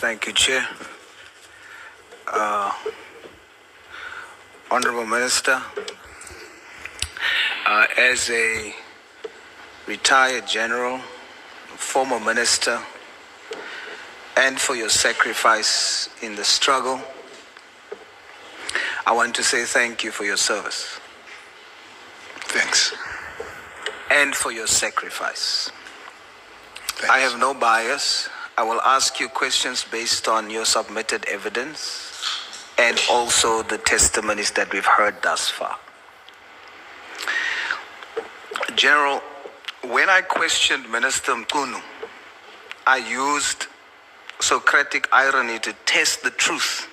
Thank you, Chair. Honorable Minister, as a retired general, former minister, and for your sacrifice in the struggle, I want to say thank you for your service. Thanks. And for your sacrifice. Thanks. I have no bias. I will ask you questions based on your submitted evidence and also the testimonies that we've heard thus far. General, when I questioned Minister Mkunu, I used Socratic irony to test the truth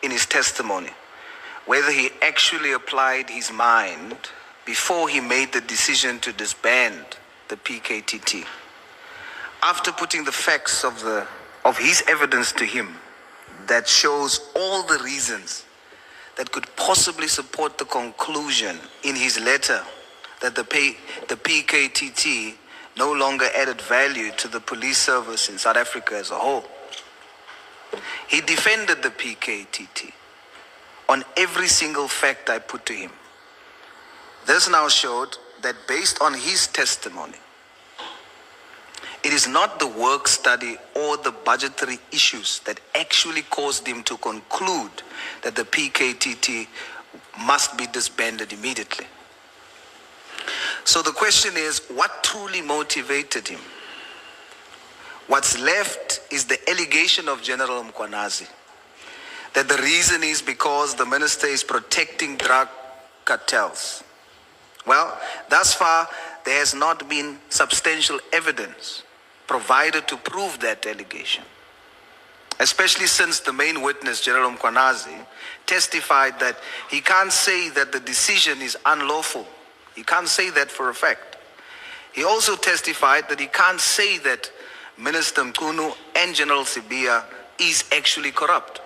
in his testimony, whether he actually applied his mind before he made the decision to disband the PKTT. After putting the facts of his evidence to him that shows all the reasons that could possibly support the conclusion in his letter that the PKTT no longer added value to the police service in South Africa as a whole, he defended the PKTT on every single fact I put to him. This now showed that based on his testimony, it is not the work study or the budgetary issues that actually caused him to conclude that the PKTT must be disbanded immediately. So the question is, what truly motivated him? What's left is the allegation of General Mkwanazi that the reason is because the minister is protecting drug cartels. Well, thus far, there has not been substantial evidence provided to prove that allegation, especially since the main witness, General Mkwanazi, testified that he can't say that the decision is unlawful. He can't say that for a fact. He also testified that he can't say that Minister Mkunu and General Sibiya is actually corrupt.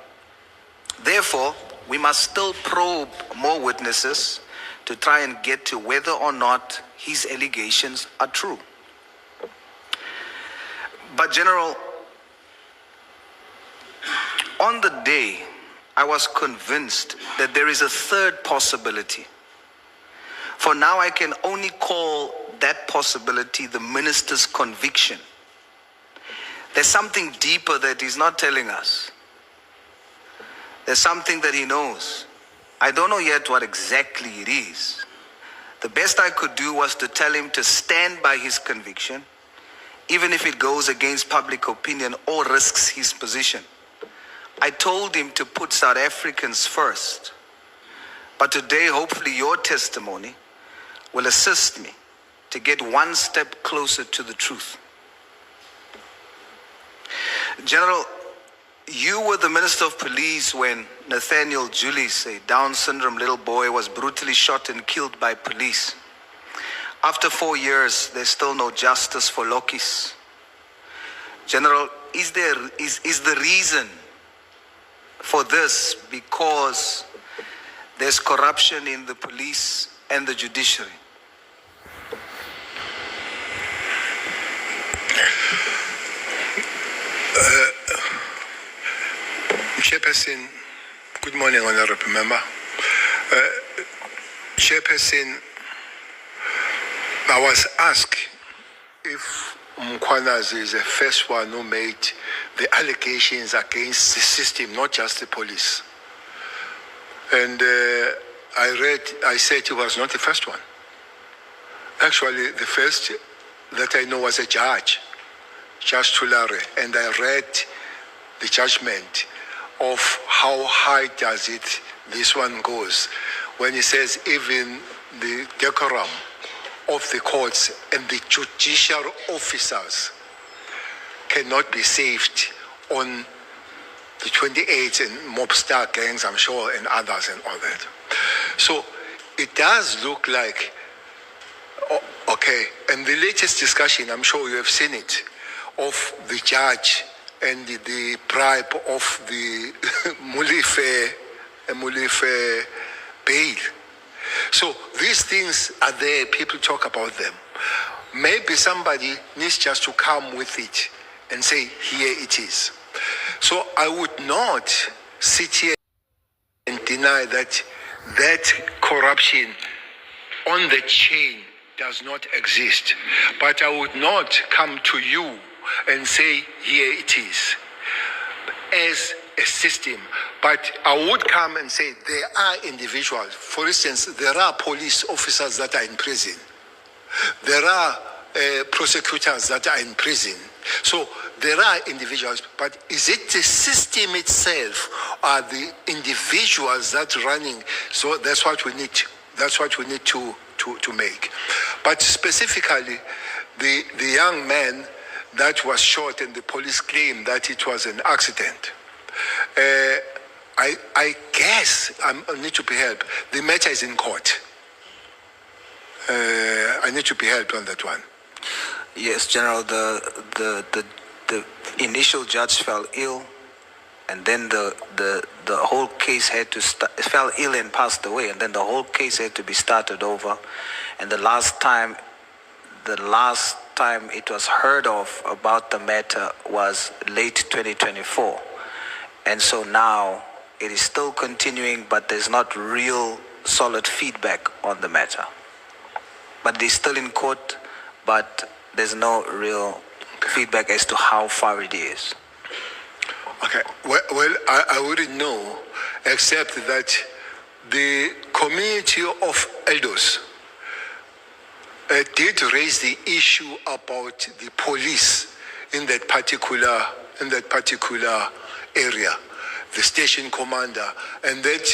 Therefore, we must still probe more witnesses to try and get to whether or not his allegations are true. But General, on the day, I was convinced that there is a third possibility. For now, I can only call that possibility the minister's conviction. There's something deeper that he's not telling us. There's something that he knows. I don't know yet what exactly it is. The best I could do was to tell him to stand by his conviction, even if it goes against public opinion or risks his position. I told him to put South Africans first. But today, hopefully, your testimony will assist me to get one step closer to the truth. General, you were the Minister of Police when Nathaniel Julius, a Down syndrome little boy, was brutally shot and killed by police. After 4 years, there's still no justice for Lokis. General, is the reason for this because there's corruption in the police and the judiciary? Chairperson, good morning, Honorable Member. Chairperson, I was asked if Mkwanazi is the first one who made the allegations against the system, not just the police. And I said he was not the first one. Actually, the first that I know was a judge, Judge Tulare, and I read the judgment of how high does it this one goes when he says even the decorum of the courts and the judicial officers cannot be saved on the 28th and mobster gangs, I'm sure, and others and all that. So it does look like, okay, and the latest discussion, I'm sure you have seen it, of the judge and the bribe of the Mulife bail. So these things are there, people talk about them. Maybe somebody needs just to come with it and say, here it is. So I would not sit here and deny that corruption on the chain does not exist. But I would not come to you and say, here it is, as a system. But I would come and say there are individuals. For instance, there are police officers that are in prison. There are prosecutors that are in prison. So there are individuals, but is it the system itself or the individuals that are running? So that's what we need. That's what we need to make. But specifically, the young man that was shot and the police claim that it was an accident. I guess I need to be helped. The matter is in court. I need to be helped on that one. Yes, General. The initial judge fell ill, and then the whole case had to fell ill and passed away, and then the whole case had to be started over. And the last time it was heard of about the matter was late 2024, and so now it is still continuing, but there's not real solid feedback on the matter. But it is still in court, but there's no real feedback as to how far it is. Okay, well, I wouldn't know, except that the community of elders did raise the issue about the police in that particular area, the station commander, and that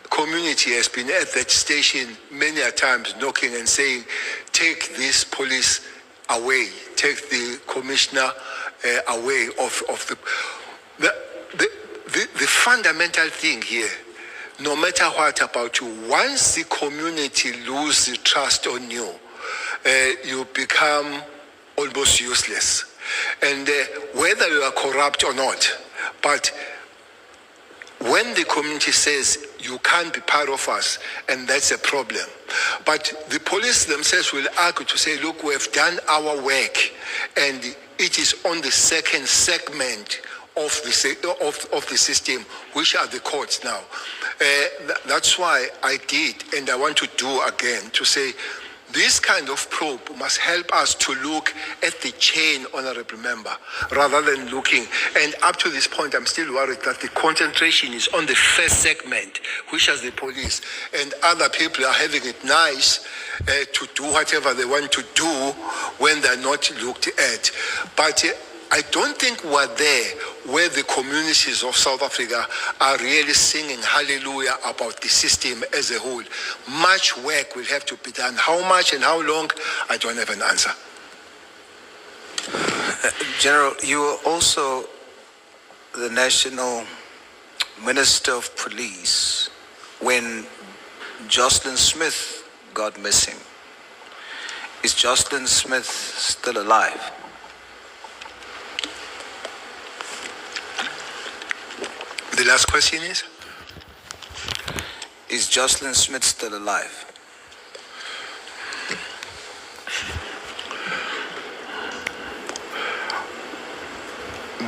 community has been at that station many a times knocking and saying, take this police away, take the commissioner away of the fundamental thing here. No matter what about you, once the community loses trust on you, you become almost useless. And whether you are corrupt or not, but when the community says you can't be part of us, and that's a problem. But the police themselves will argue to say, look, we have done our work, and it is on the second segment of the system, which are the courts now. That's why I did, and I want to do again, to say this kind of probe must help us to look at the chain, honorable member, rather than looking. And up to this point, I'm still worried that the concentration is on the first segment, which is the police, and other people are having it nice to do whatever they want to do when they're not looked at. But I don't think we're there where the communities of South Africa are really singing hallelujah about the system as a whole. Much work will have to be done. How much and how long, I don't have an answer. General, you were also the National Minister of Police when Jocelyn Smith got missing. Is Jocelyn Smith still alive? The last question is Jocelyn Smith still alive?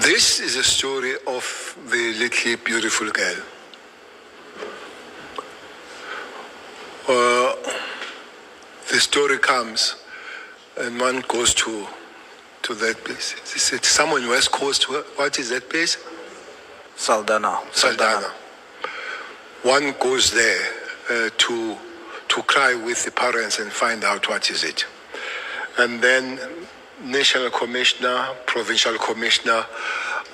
This is a story of the little beautiful girl. The story comes and one goes to that place. It's somewhere in West Coast. What is that place? Saldanha. One goes there to cry with the parents and find out what is it. And then national commissioner, provincial commissioner,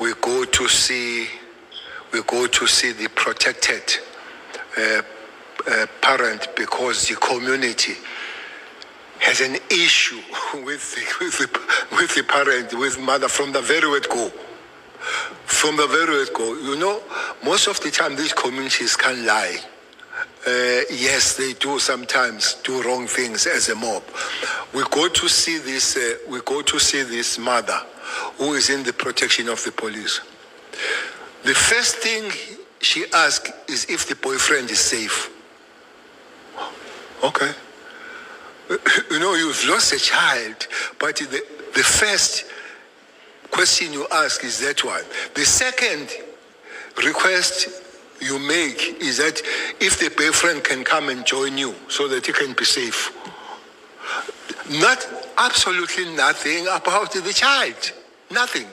we go to see the protected parent, because the community has an issue with the parent, with mother from the very word go. From the very word go. You know, most of the time these communities can lie. Yes, they do sometimes do wrong things as a mob. We go to see this. We go to see this mother, who is in the protection of the police. The first thing she asks is if the boyfriend is safe. Okay. You know, you've lost a child, but the first question you ask is that one. The second request you make is that if the boyfriend can come and join you so that you can be safe. Not absolutely nothing about the child. Nothing.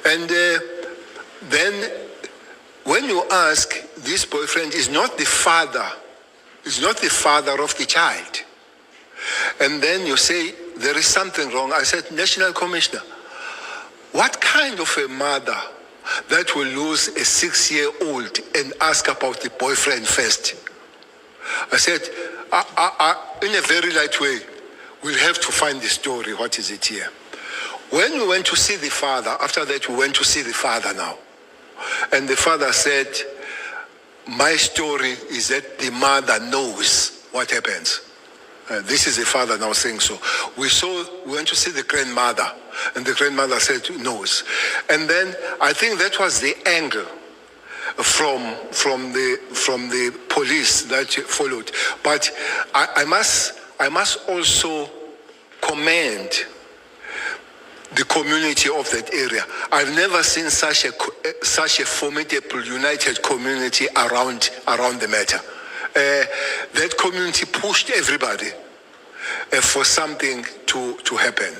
And then when you ask, this boyfriend is not the father, is not the father of the child. And then you say, there is something wrong. I said, National Commissioner, what kind of a mother that will lose a 6-year-old and ask about the boyfriend first? I said, in a very light way, we'll have to find the story. What is it here? When we went to see the father, after that we went to see the father now. And the father said, my story is that the mother knows what happens. This is the father now saying so. We went to see the grandmother, and the grandmother said knows. And then I think that was the angle from the police that followed. But I must also commend the community of that area. I've never seen such a formidable, united community around the matter. That community pushed everybody for something to happen.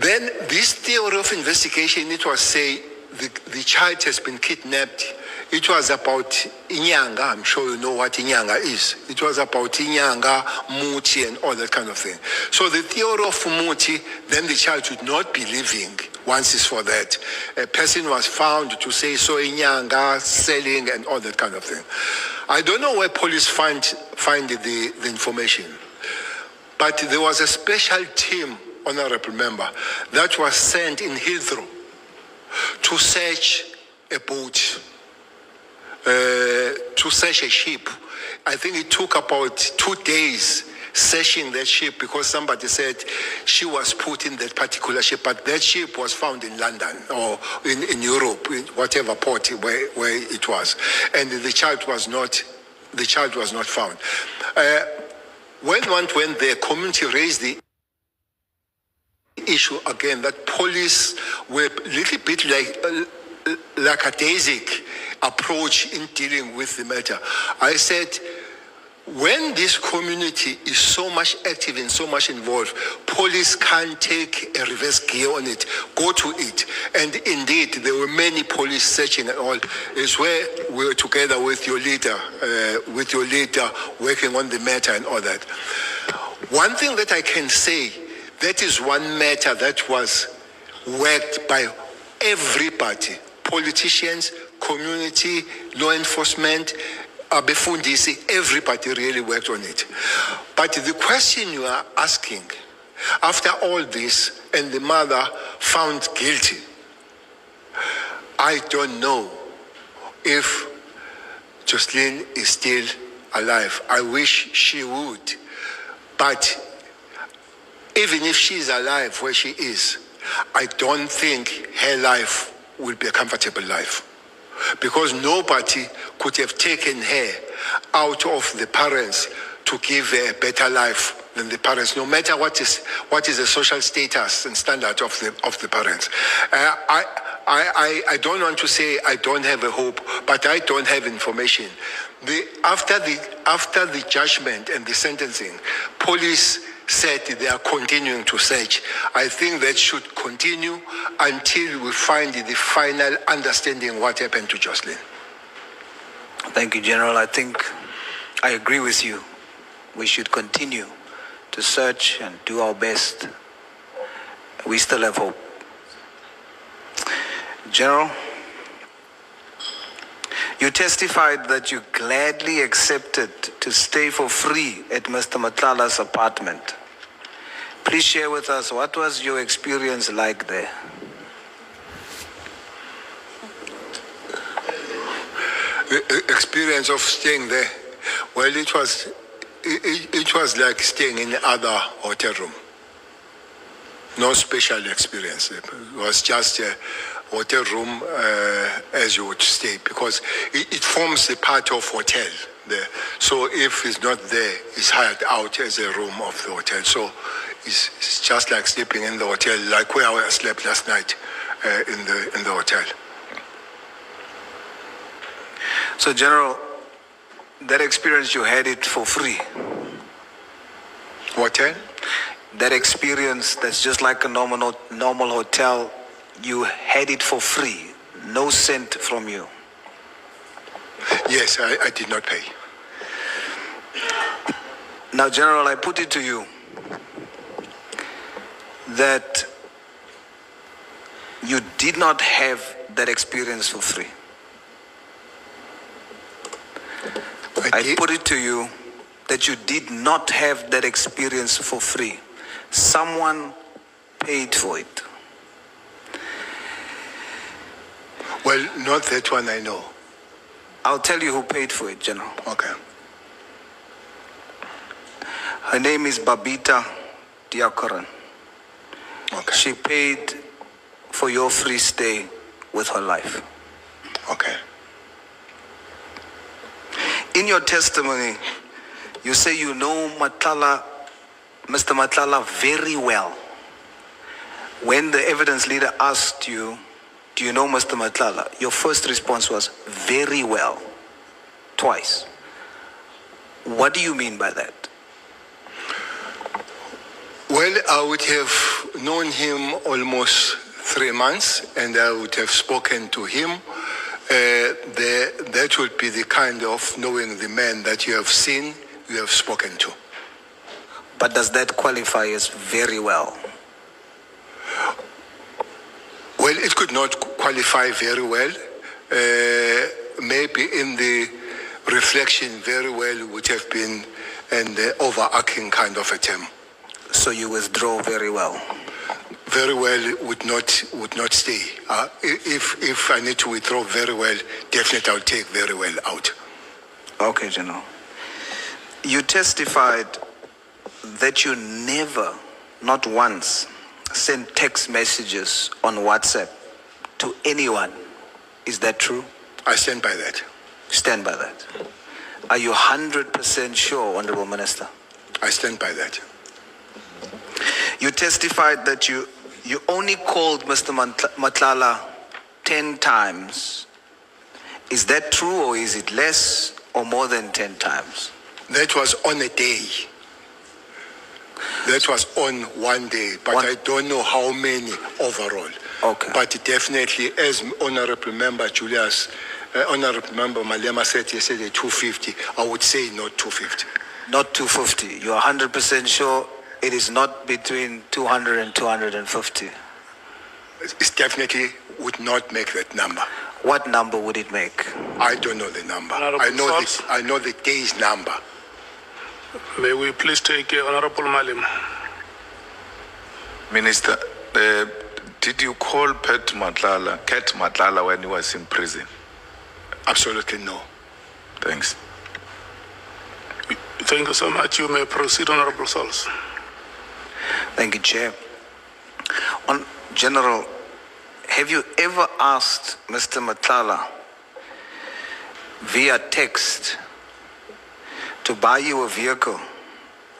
Then this theory of investigation, it was say the child has been kidnapped. It was about Inyanga. I'm sure you know what Inyanga is. It was about Inyanga, Muti, and all that kind of thing. So the theory of Muti, then the child should not be living once it's for that. A person was found to say so Inyanga, selling, and all that kind of thing. I don't know where police find the information, but there was a special team, honorable member, that was sent in Heathrow to search a boat, to search a ship. I think it took about 2 days searching that ship because somebody said she was put in that particular ship, but that ship was found in London or in Europe, in whatever port where it was, and the child was not found. When one went there, community raised the issue again that police were a little bit lackadaisic approach in dealing with the matter. I said, when this community is so much active and so much involved, police can take a reverse gear on it, go to it. And indeed, there were many police searching and all. Is where we were together with your leader, working on the matter and all that. One thing that I can say, that is one matter that was worked by everybody, politicians, community, law enforcement, Abefundisi, everybody really worked on it. But the question you are asking, after all this, and the mother found guilty, I don't know if Jocelyn is still alive. I wish she would. But even if she is alive where she is, I don't think her life will be a comfortable life. Because nobody could have taken her out of the parents to give her a better life than the parents, no matter what is the social status and standard of the parents. I don't want to say I don't have a hope, but I don't have information. After the judgment and the sentencing, police said they are continuing to search. I think that should continue until we find the final understanding what happened to Jocelyn. Thank you, General. I think I agree with you. We should continue to search and do our best. We still have hope. General, you testified that you gladly accepted to stay for free at Mr. Matlala's apartment. Please share with us, what was your experience like there? The experience of staying there, well, it was like staying in other hotel room. No special experience. It was just a hotel room as you would stay, because it forms a part of hotel there. So if it's not there, it's hired out as a room of the hotel. So It's just like sleeping in the hotel, like where I slept last night in the hotel. So, General, that experience, you had it for free. Hotel? That experience, that's just like a normal hotel, you had it for free. No cent from you. Yes, I did not pay. Now, General, I put it to you that you did not have that experience for free. I put it to you that you did not have that experience for free. Someone paid for it. Well, not that one I know. I'll tell you who paid for it, General. Okay. Her name is Babita Diakoran. Okay. She paid for your free stay with her life. Okay. In your testimony, you say you know Mr. Matlala very well. When the evidence leader asked you, do you know Mr. Matlala? Your first response was, very well. Twice. What do you mean by that? Well, I would have known him almost 3 months, and I would have spoken to him. That would be the kind of knowing the man that you have seen, you have spoken to. But does that qualify as very well? Well, it could not qualify very well. Maybe in the reflection, very well would have been an overarching kind of a term. So you withdraw very well? Very well would not stay. If I need to withdraw very well, definitely I'll take very well out. Okay, General. You testified that you never, not once, sent text messages on WhatsApp to anyone. Is that true? I stand by that. Stand by that. Are you 100% sure, Honorable Minister? I stand by that. You testified that you only called Mr. Matlala 10 times. Is that true, or is it less or more than 10 times? That was on a day. That was on one day, but I don't know how many overall. Okay. But definitely, as Honorable Member Julius, Honorable Member Malema said yesterday, 250, I would say not 250. Not 250. You are 100% sure it is not between 200 and 250? It definitely would not make that number. What number would it make? I don't know the number. I know the day's number. May we please take Honorable Malema. Minister, did you call Kat Matlala when he was in prison? Absolutely no. Thanks. Thank you so much. You may proceed, Honorable Sauls. Thank you, Chair. General, have you ever asked Mr. Matlala via text to buy you a vehicle,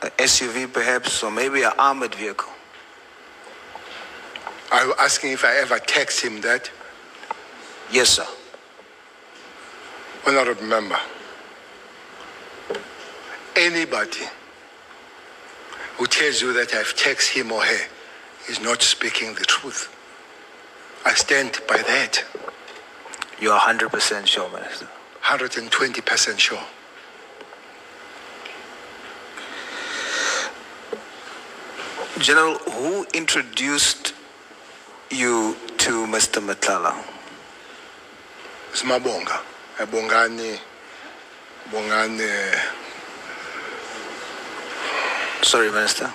an SUV perhaps, or maybe an armored vehicle? Are you asking if I ever text him that? Yes, sir. Honorable Member, anybody who tells you that I've texted him or her is not speaking the truth. I stand by that. You are 100% sure, Minister? 120% sure. General, who introduced you to Mr. Matlala? It's Mabonga. Bongane. Sorry, Minister.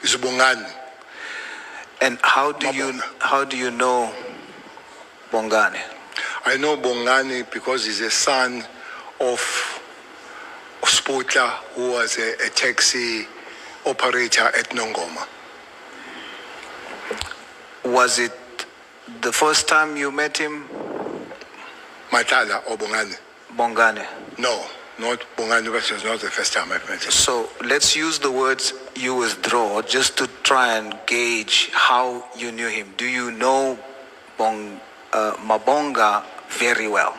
It's Bongane. And how do you know Bongane? I know Bongane because he's a son of Spotla, who was a taxi operator at Nongoma. Was it the first time you met him? Matlala or Bongane? Bongane. No, not Bongani, but it was not the first time I've met him. So let's use the words you withdraw just to try and gauge how you knew him. Do you know Mabonga very well?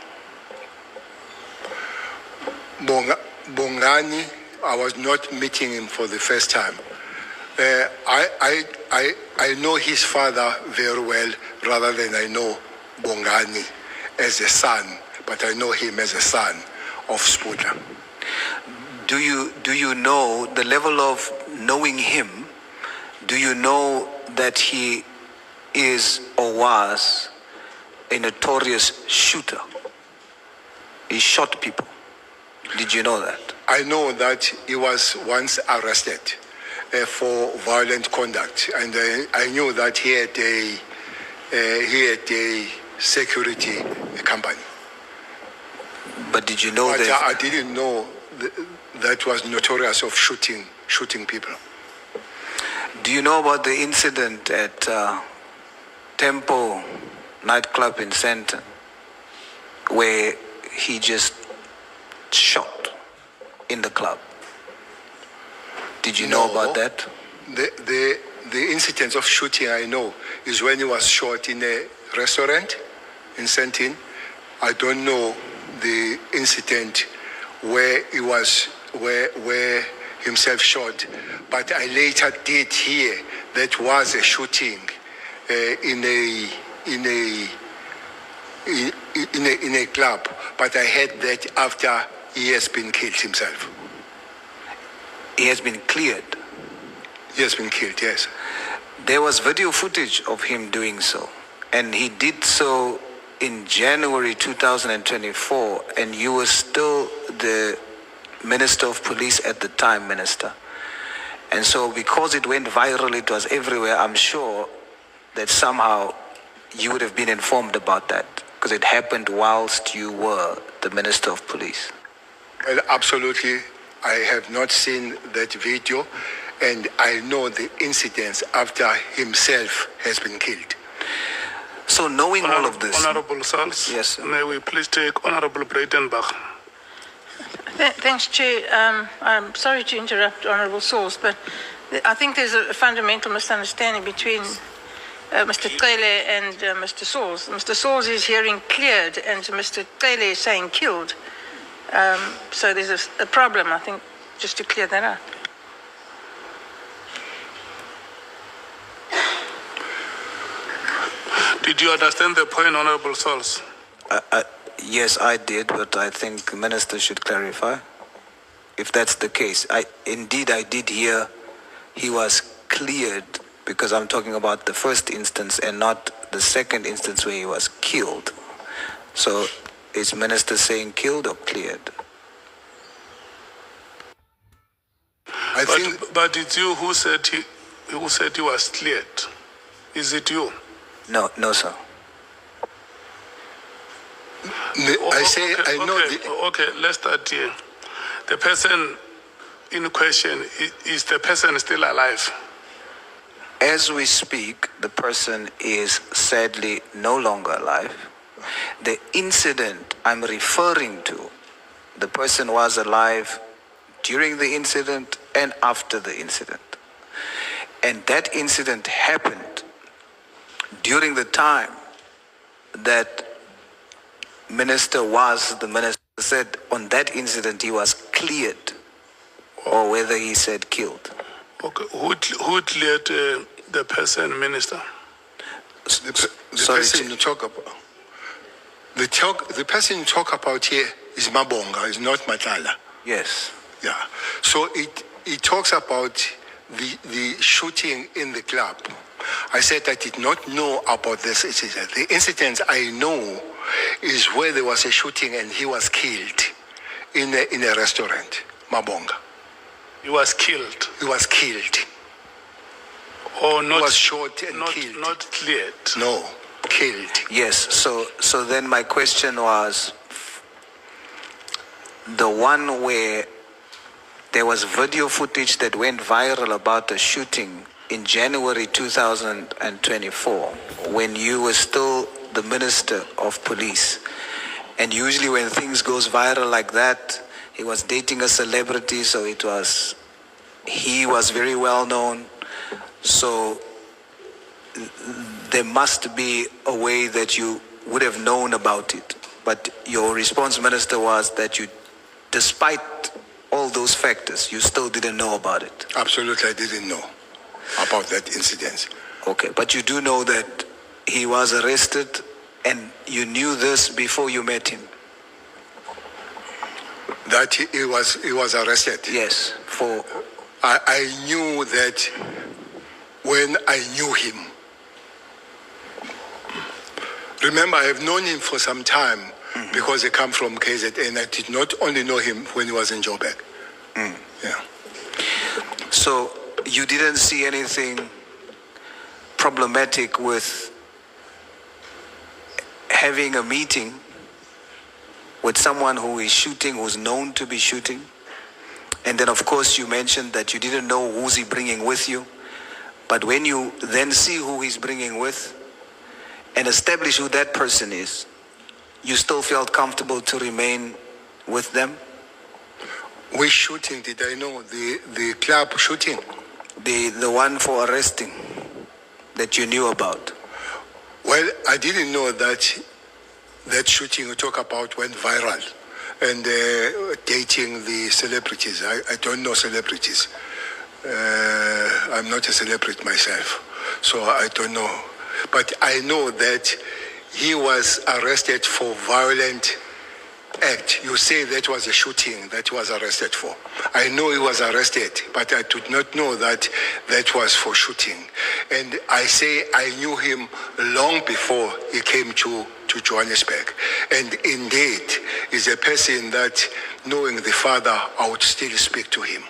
Bongani, I was not meeting him for the first time. I know his father very well rather than I know Bongani as a son, but I know him as a son of Sputla. Do you know the level of knowing him? Do you know that he is or was a notorious shooter? He shot people. Did you know that? I know that he was once arrested for violent conduct, and I knew that he had a security company. But did you know But that? I didn't know that was notorious of shooting people. Do you know about the incident at Temple nightclub in Sandton, where he just shot in the club? Did you know about that? The incident of shooting I know is when he was shot in a restaurant in Sandton. I don't know the incident where he was where himself shot, but I later did hear that was a shooting in a club, but I heard that after he has been killed himself. He has been cleared. He has been killed, yes. There was video footage of him doing so, and he did so in January 2024, and you were still the Minister of Police at the time, Minister. And so because it went viral, it was everywhere, I'm sure that somehow you would have been informed about that, because it happened whilst you were the Minister of Police. Well, absolutely. I have not seen that video, and I know the incidents after himself has been killed. So knowing all of this... Honorable Sauls. Yes, sir. May we please take Honorable Breitenbach. Thanks, Chair. I'm sorry to interrupt Honourable Sauls, but I think there's a fundamental misunderstanding between Mr. Cele and Mr. Sauls. Mr. Sauls is hearing cleared, and Mr. Cele is saying killed. So there's a problem, I think, just to clear that out. Did you understand the point, Honorable Sauls? Yes, I did, but I think the Minister should clarify. If that's the case, I did hear he was cleared, because I'm talking about the first instance and not the second instance where he was killed. So is Minister saying killed or cleared? But it's you who said he was cleared. Is it you? No, sir. I know. Okay, let's start here. The person in question, is the person still alive? As we speak, the person is sadly no longer alive. The incident I'm referring to, the person was alive during the incident and after the incident. And that incident happened during the time that Minister was the Minister said on that incident he was cleared, or whether he said killed. Okay, who cleared the person, Minister? The person you talk about. The person you talk about here is Mabonga, is not Matala. Yes. Yeah. So it talks about the shooting in the club. I said I did not know about this incident. The incident I know is where there was a shooting and he was killed in a restaurant, Mabonga. He was killed. He was killed. Or not? He was shot and killed. Not cleared. No, killed. Yes. So then my question was, the one where there was video footage that went viral about the shooting in January 2024, when you were still the Minister of Police. And usually when things goes viral like that, he was dating a celebrity, so he was very well known. So there must be a way that you would have known about it. But your response, Minister, was that you, despite all those factors, you still didn't know about it. Absolutely, I didn't know about that incident. Okay, but you do know that he was arrested, and you knew this before you met him? That he was arrested. Yes, for... I knew that when I knew him. Remember, I have known him for some time because I come from KZN. I did not only know him when he was in Joburg. Yeah. So you didn't see anything problematic with having a meeting with someone who is shooting, who's known to be shooting? And then, of course, you mentioned that you didn't know who's he bringing with you. But when you then see who he's bringing with and establish who that person is, you still felt comfortable to remain with them? Which shooting did I know? The club shooting? The one for arresting that you knew about? Well, I didn't know that shooting you talk about went viral. And dating the celebrities. I don't know celebrities. I'm not a celebrity myself, so I don't know. But I know that he was arrested for violent act. You say that was a shooting that he was arrested for. I know he was arrested, but I did not know that that was for shooting. And I say I knew him long before he came to Johannesburg. And indeed, is a person that, knowing the father, I would still speak to him.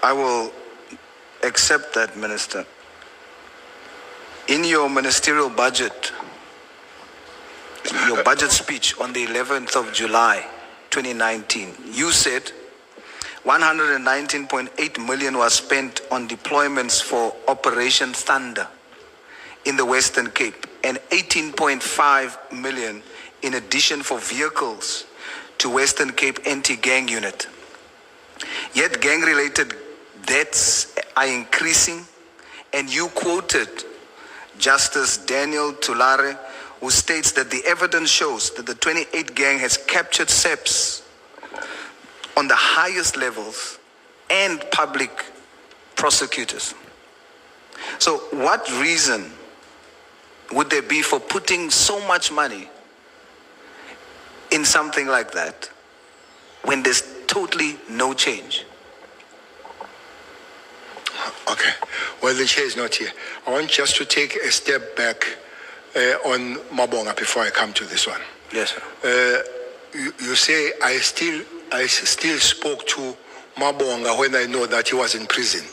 I will accept that, Minister. In your ministerial budget, your budget speech on the 11th of July, 2019, you said 119.8 million was spent on deployments for Operation Thunder in the Western Cape, and 18.5 million in addition for vehicles to Western Cape anti-gang unit. Yet gang-related deaths are increasing, and you quoted Justice Daniel Tulare, who states that the evidence shows that the 28 gang has captured SEPs on the highest levels and public prosecutors. So what reason would there be for putting so much money in something like that when there's totally no change? Okay. Well, the chair is not here. I want just to take a step back on Mabonga before I come to this one. Yes, sir. You say I still spoke to Mabonga when I know that he was in prison.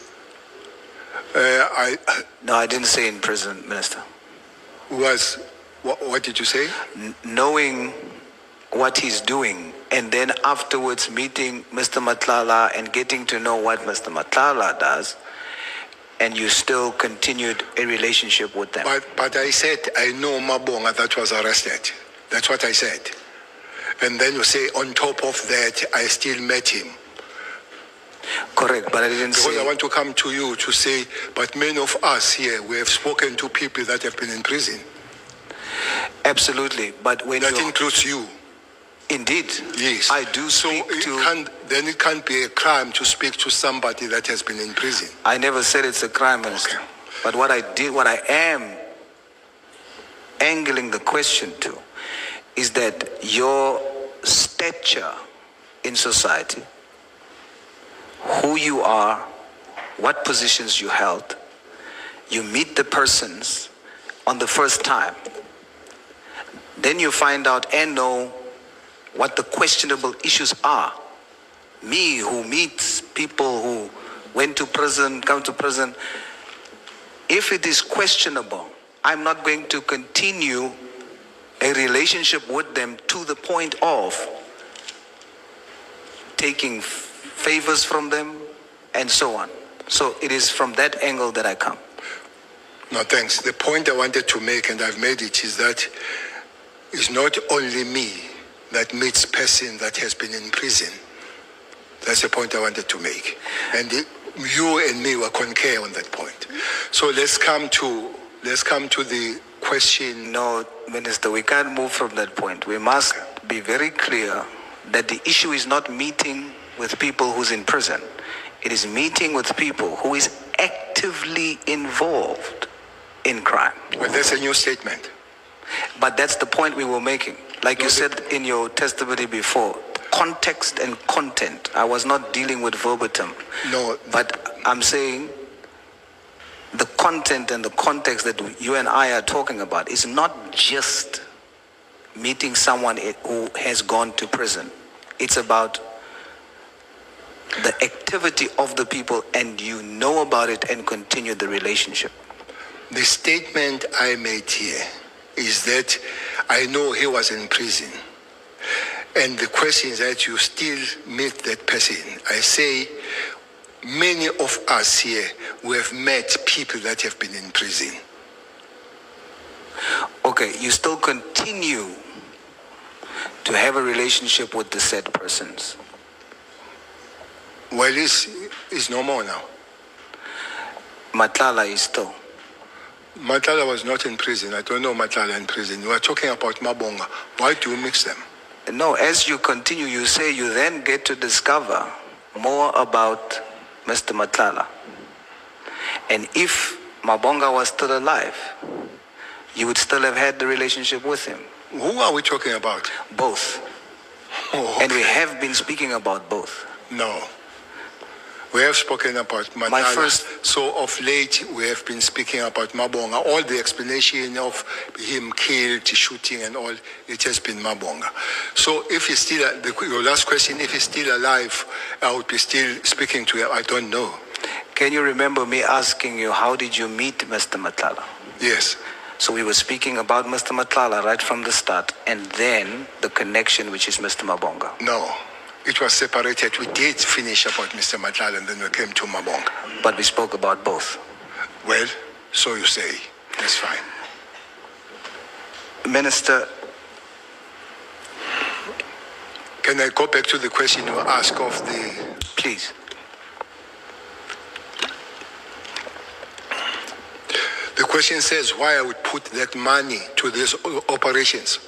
No, I didn't say in prison, Minister. What did you say? Knowing what he's doing, and then afterwards meeting Mr. Matlala and getting to know what Mr. Matlala does, and you still continued a relationship with them. But I said I know Mabonga that was arrested. That's what I said. And then you say on top of that I still met him. Correct, but I didn't say... Because I want to come to you to say, but many of us here, we have spoken to people that have been in prison. Absolutely, but when that includes you. Indeed. Yes. I do speak then it can't be a crime to speak to somebody that has been in prison. I never said it's a crime, Minister. Okay. But what I am angling the question to is that your stature in society, who you are, what positions you held, you meet the persons on the first time. Then you find out and know what the questionable issues are. Me, who meets people who went to prison, come to prison, if it is questionable, I'm not going to continue a relationship with them to the point of taking favors from them and so on. So it is from that angle that I come. No, thanks. The point I wanted to make, and I've made it, is that it's not only me that meets person that has been in prison. That's the point I wanted to make. And you and me will concur on that point. So let's come to the question. No, Minister, we can't move from that point. We must be very clear that the issue is not meeting with people who's in prison. It is meeting with people who is actively involved in crime. Well, that's a new statement. But that's the point we were making. Like you said in your testimony before, context and content. I was not dealing with verbatim. No. But I'm saying the content and the context that you and I are talking about is not just meeting someone who has gone to prison. It's about the activity of the people, and you know about it and continue the relationship. The statement I made here is that I know he was in prison. And the question is that you still meet that person. I say many of us here, we have met people that have been in prison. Okay, you still continue to have a relationship with the said persons. Well, it's no more now. Matlala is still. Matlala was not in prison. I don't know Matlala in prison. You are talking about Mabonga. Why do you mix them? No, as you continue, you say you then get to discover more about Mr. Matlala. And if Mabonga was still alive, you would still have had the relationship with him. Who are we talking about? Both. Oh, okay. And we have been speaking about both. No. We have spoken about Matlala. So of late, we have been speaking about Mabonga. All the explanation of him killed, shooting and all, it has been Mabonga. So if he's still, your last question, if he's still alive, I would be still speaking to him. I don't know. Can you remember me asking you, how did you meet Mr. Matlala? Yes. So we were speaking about Mr. Matlala right from the start, and then the connection, which is Mr. Mabonga. No. It was separated. We did finish about Mr. Matlala and then we came to Mabonga. But we spoke about both. Well, so you say. That's fine. Minister, can I go back to the question you asked of the... please. The question says why I would put that money to these operations.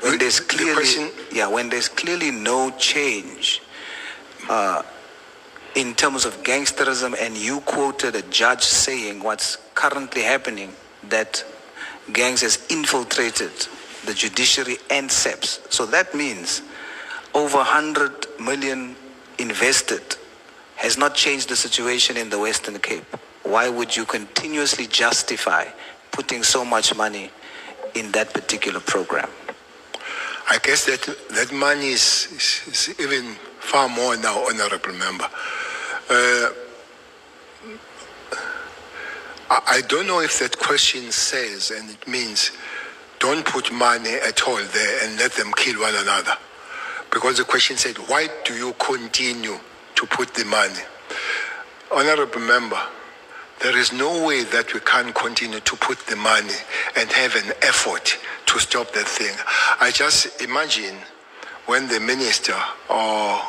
When there's clearly no change in terms of gangsterism, and you quoted a judge saying what's currently happening, that gangs has infiltrated the judiciary and SEPs. So that means over 100 million invested has not changed the situation in the Western Cape. Why would you continuously justify putting so much money in that particular program? I guess that money is even far more now, Honorable Member. I don't know if that question says, and it means, don't put money at all there and let them kill one another. Because the question said, why do you continue to put the money? Honorable Member, there is no way that we can continue to put the money and have an effort to stop that thing. I just imagine when the minister or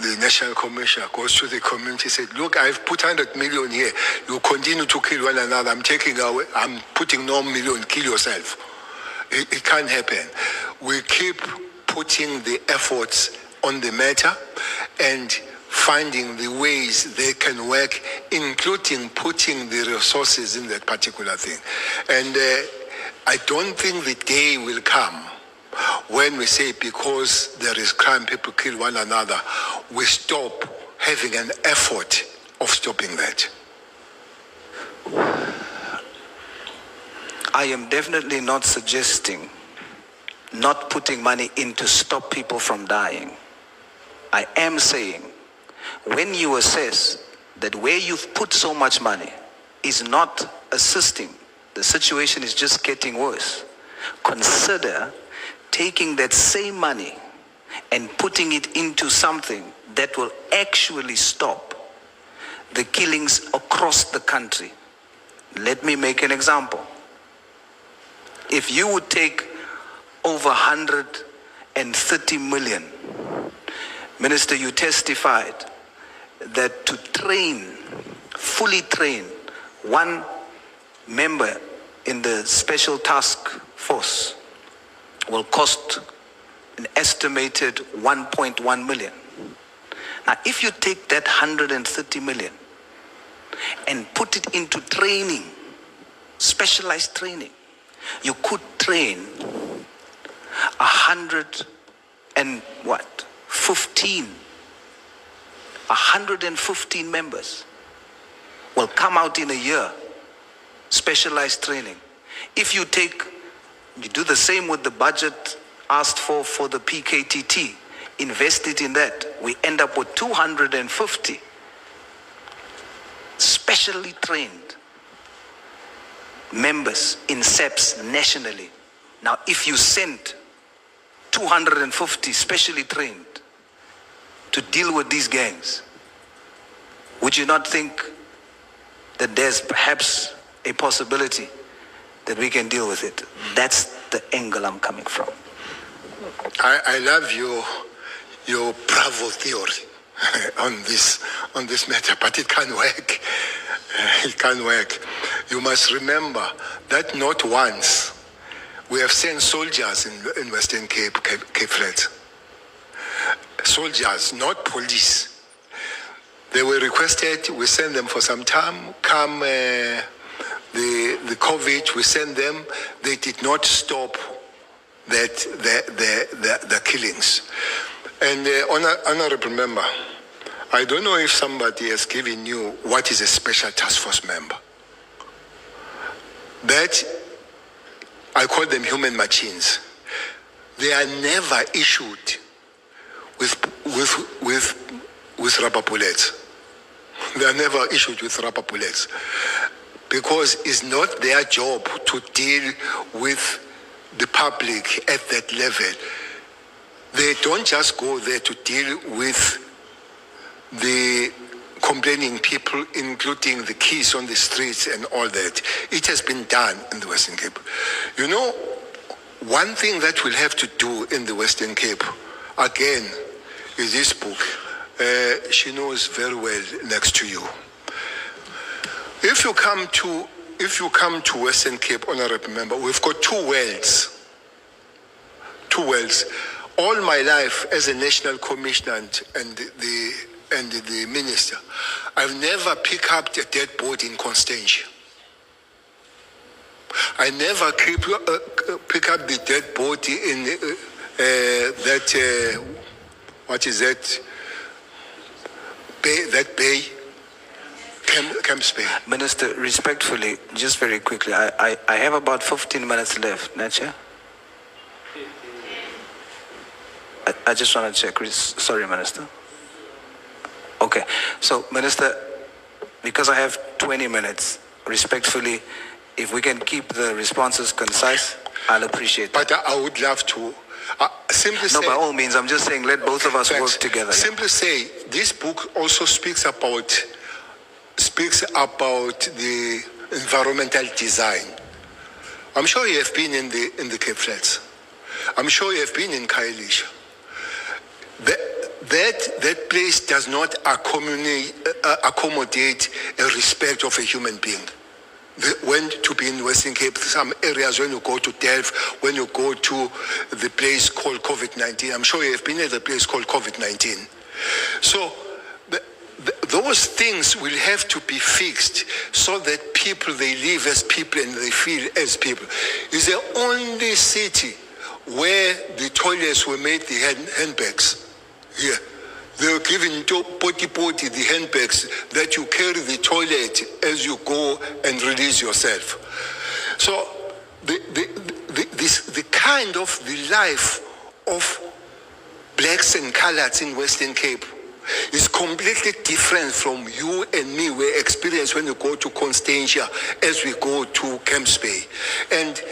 the national commissioner goes to the community and says, look, I've put 100 million here. You continue to kill one another. I'm putting no million, kill yourself. It can't happen. We keep putting the efforts on the matter and finding the ways they can work, including putting the resources in that particular thing. And I don't think the day will come when we say because there is crime, people kill one another, we stop having an effort of stopping that. I am definitely not suggesting not putting money in to stop people from dying. I am saying, when you assess that where you've put so much money is not assisting, the situation is just getting worse, consider taking that same money and putting it into something that will actually stop the killings across the country. Let me make an example. If you would take over 130 million, Minister, you testified that to fully train one member in the special task force will cost an estimated 1.1 million. Now, if you take that 130 million and put it into training, specialized training, you could train 115 members will come out in a year, specialized training. If you do the same with the budget asked for the PKTT, invest it in that, we end up with 250 specially trained members in SEPs nationally. Now, if you send 250 specially trained to deal with these gangs, would you not think that there's perhaps a possibility that we can deal with it? That's the angle I'm coming from. I love your bravo theory on this matter, but it can't work. It can't work. You must remember that not once we have sent soldiers in Western Cape Flats. Soldiers, not police. They were requested, we sent them for some time. Come the COVID, we sent them. They did not stop the killings. And honorable member, I don't know if somebody has given you what is a special task force member. That, I call them human machines. They are never issued with rubber bullets. They are never issued with rubber bullets because it's not their job to deal with the public at that level. They don't just go there to deal with the complaining people, including the keys on the streets and all that. It has been done in the Western Cape. You know, one thing that we'll have to do in the Western Cape, again, is this book. She knows very well next to you. If you come to Western Cape, honorable member, we've got two wells. All my life as a national commissioner and the minister, I've never picked up a dead body in Constantia. I never pick up the dead body in what is that? Bay, Camps Bay. Minister, respectfully, just very quickly, I have about 15 minutes left, Nacha. I just want to check. Sorry, Minister. Okay. So, Minister, because I have 20 minutes, respectfully, if we can keep the responses concise, I'll appreciate that. But I would love to simply say... No, by all means, I'm just saying let both of us work together. Simply say, this book also speaks about the environmental design. I'm sure you have been in the Cape Flats. I'm sure you have been in Khayelitsha. That place does not accommodate a respect of a human being. When to be in Western Cape, some areas when you go to Delft, when you go to the place called COVID-19, I'm sure you have been at the place called COVID-19. So those things will have to be fixed so that people, they live as people and they feel as people. It's the only city where the toilets were made the handbags. Here. They were given to poti the handbags that you carry the toilet as you go and release yourself. So the kind of the life of blacks and coloreds in Western Cape is completely different from you and me we experience when you go to Constantia as we go to Camps Bay. And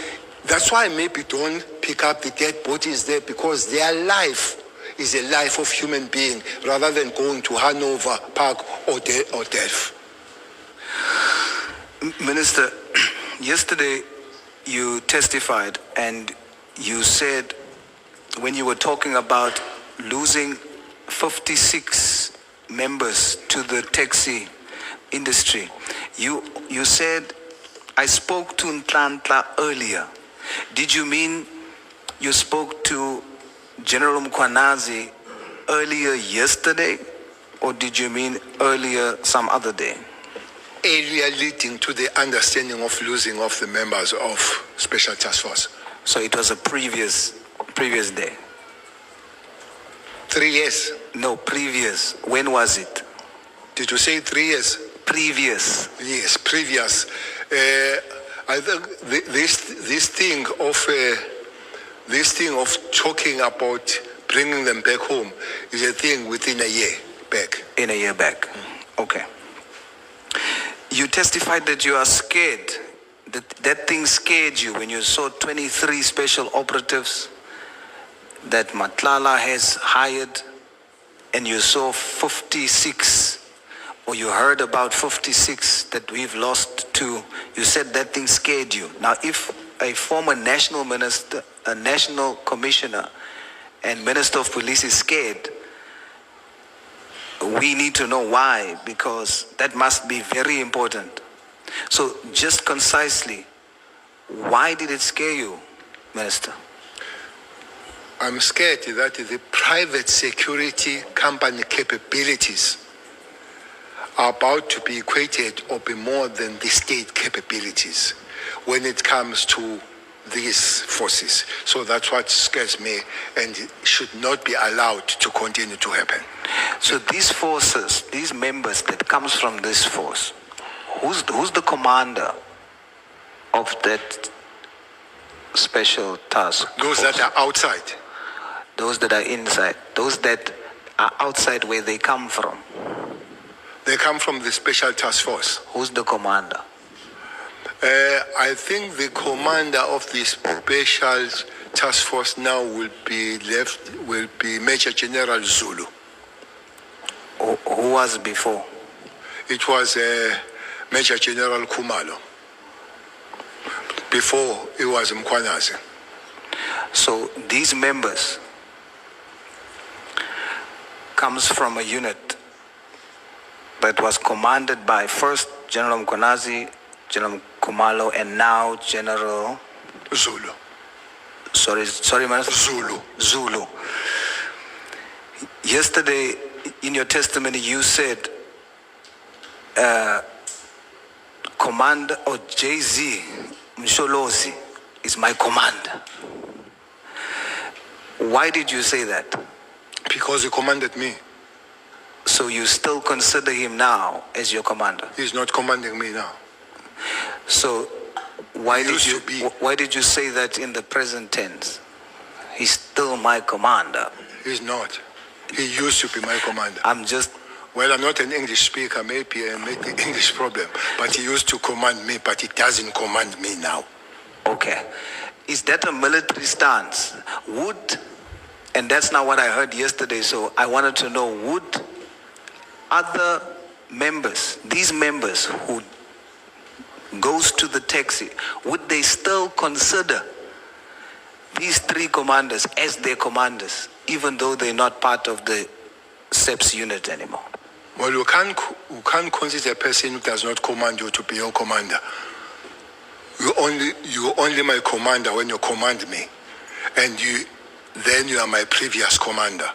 that's why maybe don't pick up the dead bodies there, because their life is a life of human being rather than going to Hanover Park or Delft. Minister, yesterday you testified and you said when you were talking about losing 56 members to the taxi industry, you said, I spoke to Ntlantla earlier. Did you mean you spoke to General Mkhwanazi earlier yesterday, or did you mean earlier some other day? Earlier leading to the understanding of losing of the members of Special Task Force. So it was a previous day? 3 years. No, previous. When was it? Did you say 3 years? Previous. Yes, previous. I think this thing of talking about bringing them back home is a thing within a year back. In a year back. Okay. You testified that you are scared. That thing scared you when you saw 23 special operatives that Matlala has hired, and you saw 56, or you heard about 56 that we've lost to. You said that thing scared you. Now, if a former national minister, a national commissioner, and minister of police is scared, we need to know why, because that must be very important. So just concisely, why did it scare you, Minister? I'm scared that the private security company capabilities are about to be equated or be more than the state capabilities when it comes to these forces. So that's what scares me, and it should not be allowed to continue to happen. So these forces, these members that comes from this force, who's the commander of that special task Those force? that are outside. Those that are inside, those that are outside where they come from. They come from the Special Task Force. Who's the commander? I think the commander of the Special Task Force now will be Major General Zulu. Who was before? It was Major General Khumalo. Before, it was Mkhwanazi. So these members comes from a unit that was commanded by first General Mkhwanazi, General Khumalo, and now General Zulu. Sorry, Minister? Zulu. Yesterday, in your testimony, you said Commander or JZ Msholozi is my commander. Why did you say that? Because he commanded me. So you still consider him now as your commander? He's not commanding me now. So why He used to be. why did you say that in the present tense? He's still my commander. He's not. He used to be my commander. I'm just Well, I'm not an English speaker, maybe I made the English problem, but he used to command me, but he doesn't command me now. okay. Is that a military stance? And that's not what I heard yesterday, so I wanted to know, would other members, these members who goes to the taxi, would they still consider these three commanders as their commanders, even though they're not part of the SEPS unit anymore? Well, you can't consider a person who does not command you to be your commander. You're only my commander when you command me, and then you are my previous commander.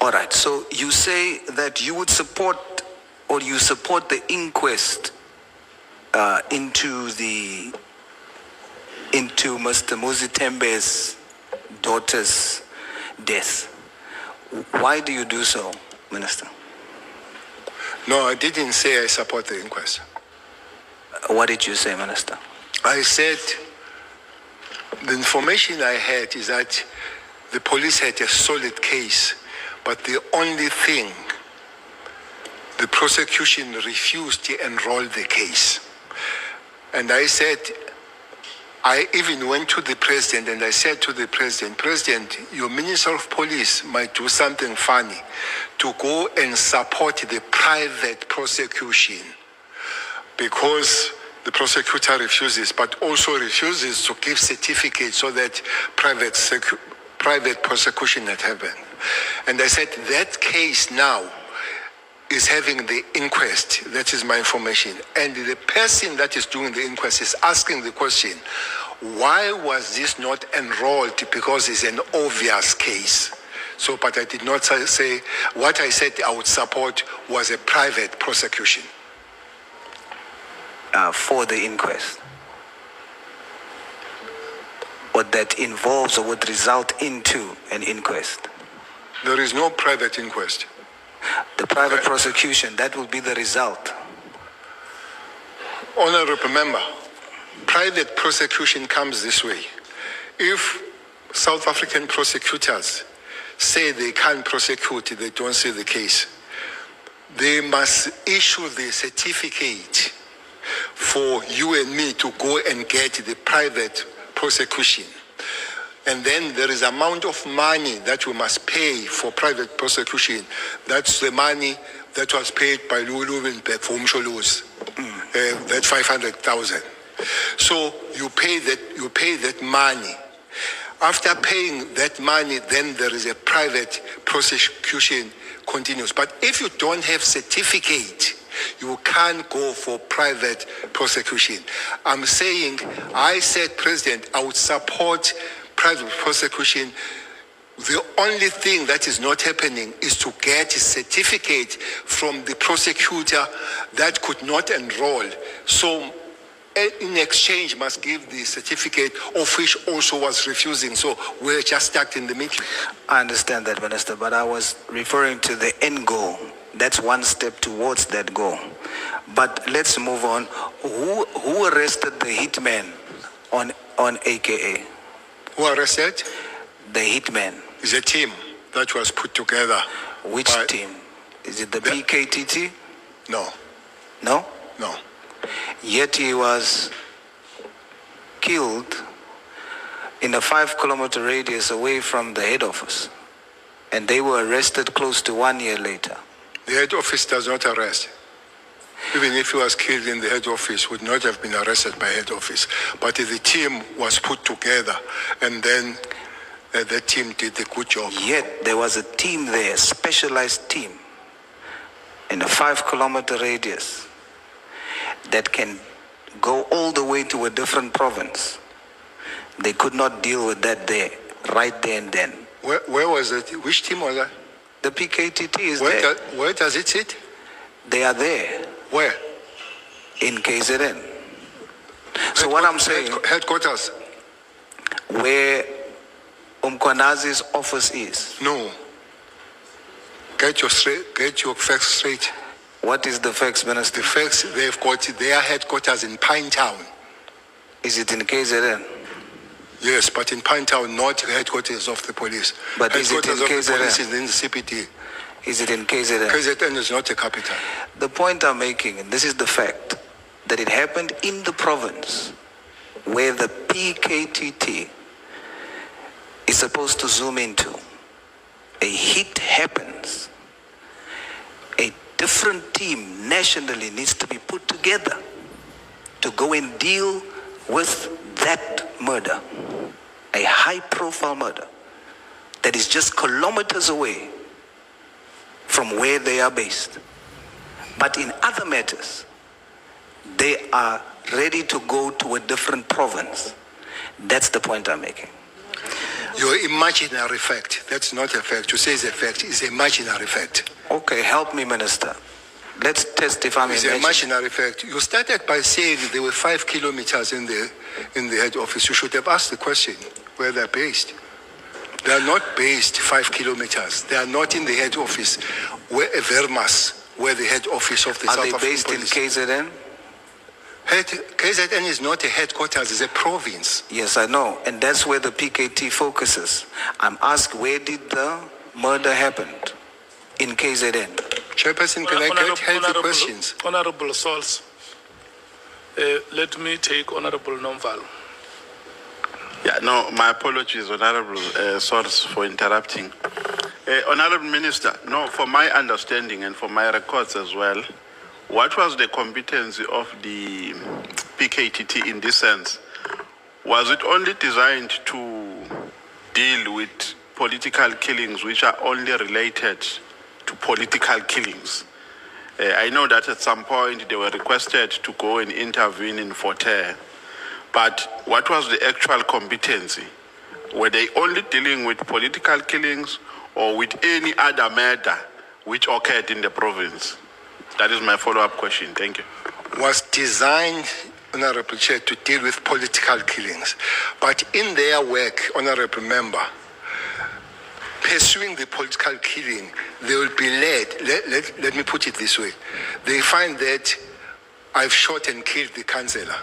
All right, so you say that you would support, or you support the inquest into Mr. Muzitembe's daughter's death. Why do you do so, Minister? No, I didn't say I support the inquest. What did you say, Minister? I said the information I had is that the police had a solid case, but the only thing, the prosecution refused to enroll the case. And I said, I even went to the president and I said to the president, President, your Minister of Police might do something funny to go and support the private prosecution, because the prosecutor refuses, but also refuses to give certificates so that private prosecution had happened. And I said, that case now is having the inquest. That is my information. And the person that is doing the inquest is asking the question, why was this not enrolled? Because it's an obvious case. So, but I did not say, what I said I would support was a private prosecution. For the inquest? Or that involves or would result into an inquest? There is no private inquest. The private prosecution, that will be the result. Honorable member, private prosecution comes this way. If South African prosecutors say they can't prosecute, they don't see the case, they must issue the certificate for you and me to go and get the private prosecution. And then there is amount of money that we must pay for private prosecution. That's the money that was paid by Lulu for Umsholo's, that 500,000. So you pay that money. After paying that money, then there is a private prosecution continues. But if you don't have certificate, you can't go for private prosecution. I'm saying, I said, President, I would support private prosecution. The only thing that is not happening is to get a certificate from the prosecutor that could not enroll. So in exchange must give the certificate, of which also was refusing. So we're just stuck in the middle. I understand that, Minister, but I was referring to the end goal. That's one step towards that goal. But let's move on. Who arrested the hitman on AKA? Who arrested? The hitman. It's a team that was put together. Which team? Is it the PKTT? No. No? No. Yet he was killed in a 5-kilometer radius away from the head office. And they were arrested close to 1 year later. The head office does not arrest. Even if he was killed in the head office, would not have been arrested by head office. But the team was put together, and then the team did a good job. Yet there was a team there, a specialized team, in a 5-kilometer radius that can go all the way to a different province. They could not deal with that there, right there and then. Where was it? Which team was that? The PKTT is there. Where does it sit? They are there. Where? In KZN. So what I'm saying, headquarters. Where Umkwanazi's office is. No. Get your facts straight. What is the facts, Minister? The facts, they've got their headquarters in Pinetown. Is it in KZN? Yes, but in Pinetown, not headquarters of the police. But is it in headquarters of the police KZN? is in the CPT. Is it in KZN? KZN is not a capital. The point I'm making, and this is the fact, that it happened in the province where the PKTT is supposed to zoom into. A hit happens. A different team nationally needs to be put together to go and deal with that murder. A high-profile murder that is just kilometers away from where they are based. But in other matters, they are ready to go to a different province. That's the point I'm making. Your imaginary fact, that's not a fact. You say it's a fact, it's an imaginary fact. Okay, help me, Minister. Let's test if I'm It's an imaginary fact. You started by saying there were 5 kilometers in the head office. You should have asked the question where they're based. They are not based 5 kilometers. They are not in the head office. Where Vermas, where the head office of the South African Police. Are they based in KZN? KZN is not a headquarters, it's a province. Yes, I know. And that's where the PKT focuses. I'm asked, where did the murder happen? In KZN. Chairperson, can I get the questions? Honorable Sauls, let me take Honorable Nomval. Yeah, no, my apologies, Honorable Sauls, for interrupting. Honorable Minister, no, for my understanding and for my records as well, what was the competency of the PKTT in this sense, was it only designed to deal with political killings which are only related to political killings? I know that at some point they were requested to go and intervene in Forte, but what was the actual competency? Were they only dealing with political killings or with any other matter which occurred in the province? That is my follow-up question. Thank you. Was designed, Honorable Chair, to deal with political killings. But in their work, Honorable Member, pursuing the political killing, they will be led, let me put it this way, they find that I've shot and killed the councillor,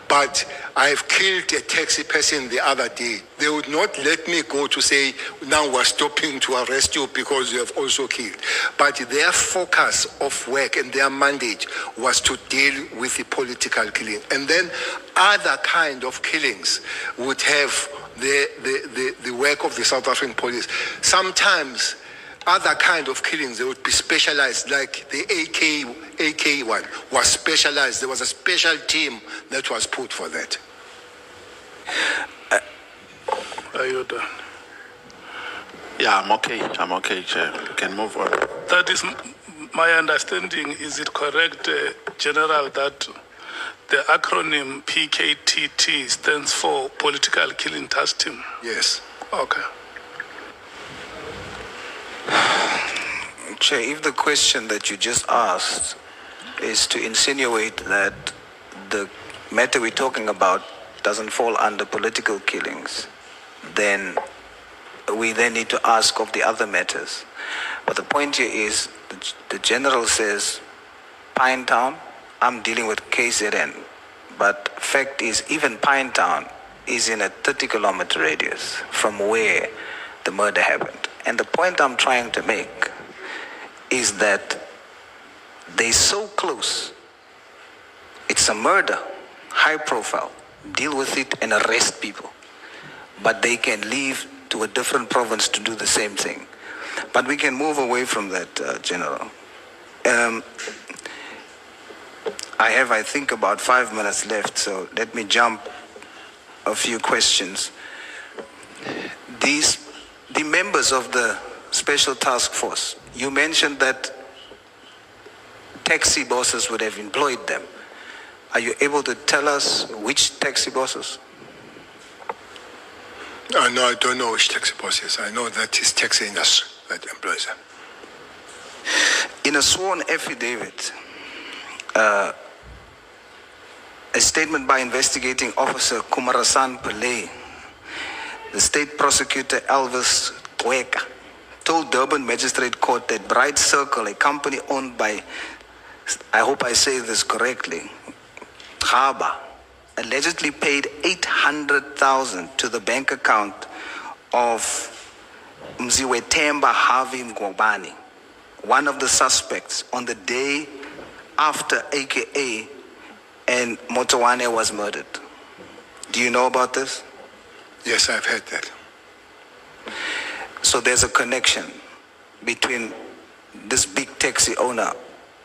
but I've killed a taxi person the other day. They would not let me go to say, now we're stopping to arrest you because you have also killed. But their focus of work and their mandate was to deal with the political killing. And then other kind of killings would have the work of the South African police. Sometimes other kind of killings, they would be specialized, like the AK one was specialized. There was a special team that was put for that. Are you done? Yeah, I'm okay, Chair. You can move on. That is my understanding. Is it correct, General, that the acronym PKTT stands for Political Killing Task Team? Yes. Okay. Chair, if the question that you just asked is to insinuate that the matter we're talking about doesn't fall under political killings, then we then need to ask of the other matters. But the point here is, the General says, Pinetown, I'm dealing with KZN. But fact is, even Pinetown is in a 30-kilometer radius from where the murder happened. And the point I'm trying to make is that they're so close. It's a murder, high profile, deal with it and arrest people. But they can leave to a different province to do the same thing. But we can move away from that, General. I have, I think, about 5 minutes left, so let me jump a few questions. The members of the Special Task Force, you mentioned that taxi bosses would have employed them. Are you able to tell us which taxi bosses? No, I don't know which taxi bosses. I know that it's taxi industry that employs them. In a sworn affidavit, a statement by investigating officer Kumarasan Pillay, the state prosecutor Elvis Dweka told Durban Magistrate Court that Bright Circle, a company owned by, I hope I say this correctly, Khaba, allegedly paid 800,000 to the bank account of Mziwetemba Harvey Mgobani, one of the suspects, on the day after AKA and Motowane was murdered. Do you know about this? Yes, I've heard that. So there's a connection between this big taxi owner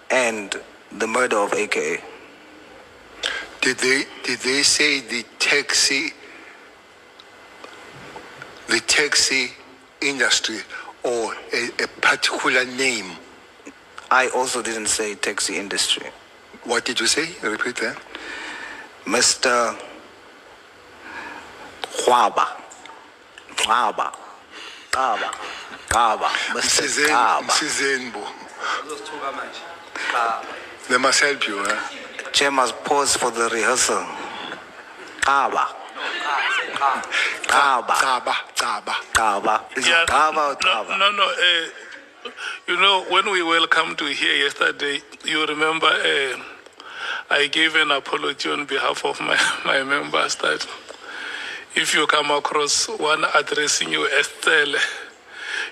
and the murder of AKA. Did they say the taxi industry or a particular name? I also didn't say taxi industry. What did you say? Repeat that. Mr. Khwaba. Mr. Khwaba. Msizenbo. They must help you, huh? Chair must pause for the rehearsal. Khwaba. Is it Khwaba or Khwaba? No. You know, when we welcomed you here yesterday, you remember I gave an apology on behalf of my members that if you come across one addressing you as Cele,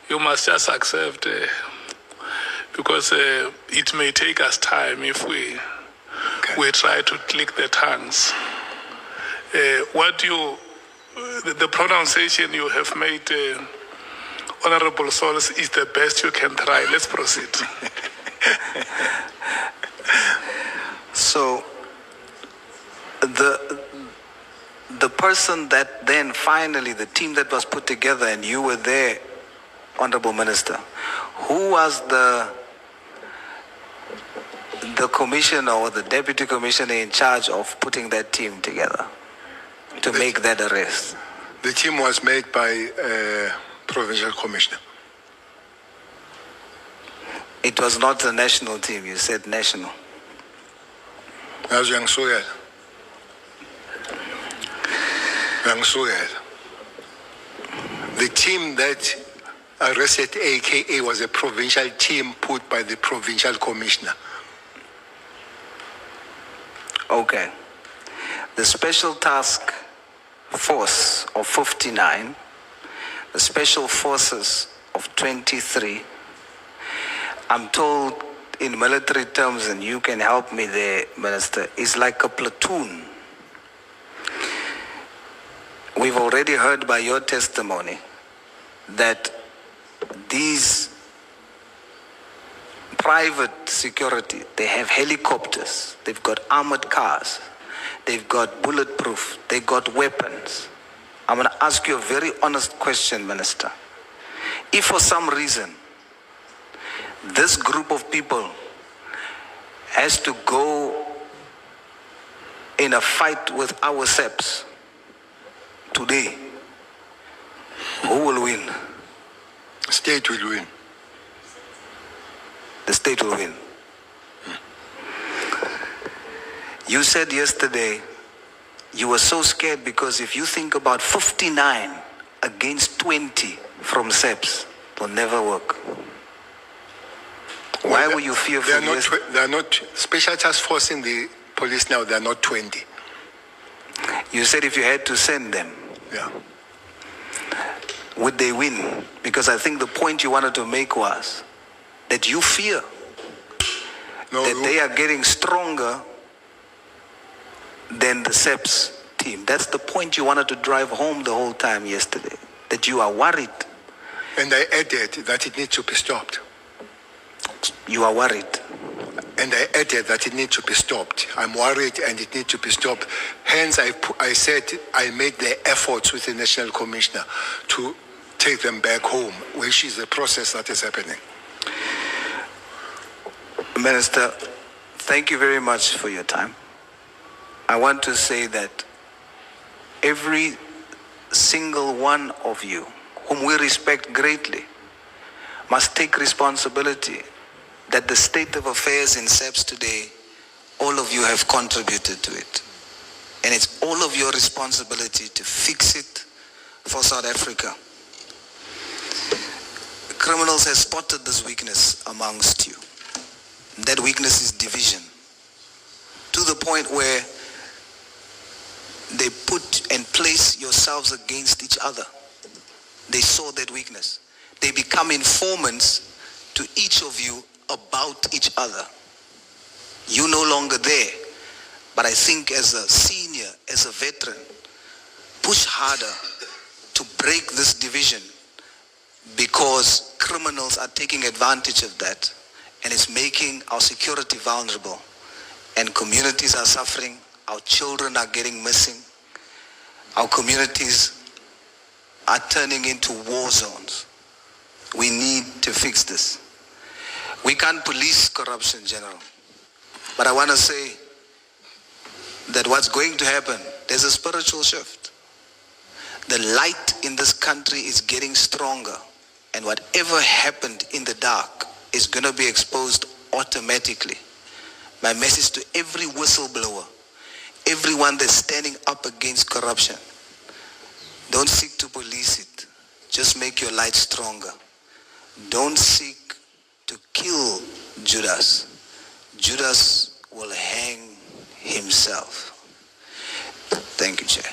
you must just accept because it may take us time if we try to click the tongues. The pronunciation you have made, Honorable Sauls, is the best you can try. Let's proceed. So, the person that then finally, the team that was put together, and you were there, Honorable Minister, who was the commissioner or the deputy commissioner in charge of putting that team together to make that arrest? The team was made by a provincial commissioner. It was not a national team, you said national. As young Soyel. The team that arrested AKA was a provincial team put by the provincial commissioner. Okay. The Special Task Force of 59, the Special Forces of 23, I'm told in military terms, and you can help me there, Minister, is like a platoon. We've already heard by your testimony that these private security, they have helicopters, they've got armored cars, they've got bulletproof, they got weapons. I'm going to ask you a very honest question, Minister. If for some reason this group of people has to go in a fight with our SEPs today, who will win? State will win. The state will win. You said yesterday you were so scared because if you think about 59 against 20 from SEPs, it will never work. Why were you fearful? They are not special task force in the police now. They are not 20. You said if you had to send them, Yeah. would they win? Because I think the point you wanted to make was that you fear that they are getting stronger than the SEPs team. That's the point you wanted to drive home the whole time yesterday, that you are worried. And I added that it needs to be stopped. You are worried. And I added that it needs to be stopped. I'm worried and it needs to be stopped. Hence, I said I made the efforts with the National Commissioner to take them back home, which is a process that is happening. Minister, thank you very much for your time. I want to say that every single one of you, whom we respect greatly, must take responsibility that the state of affairs in SEPs today, all of you have contributed to it. And it's all of your responsibility to fix it for South Africa. Criminals have spotted this weakness amongst you. That weakness is division. To the point where they put and place yourselves against each other. They saw that weakness. They become informants to each of you about each other. You no longer there, but I think as a senior, as a veteran, push harder to break this division because criminals are taking advantage of that and it's making our security vulnerable and communities are suffering, our children are getting missing, our communities are turning into war zones. We need to fix this. We can't police corruption, General. But I want to say that what's going to happen, there's a spiritual shift. The light in this country is getting stronger. And whatever happened in the dark is going to be exposed automatically. My message to every whistleblower, everyone that's standing up against corruption, don't seek to police it. Just make your light stronger. Don't seek to kill Judas. Judas will hang himself. Thank you, Chair.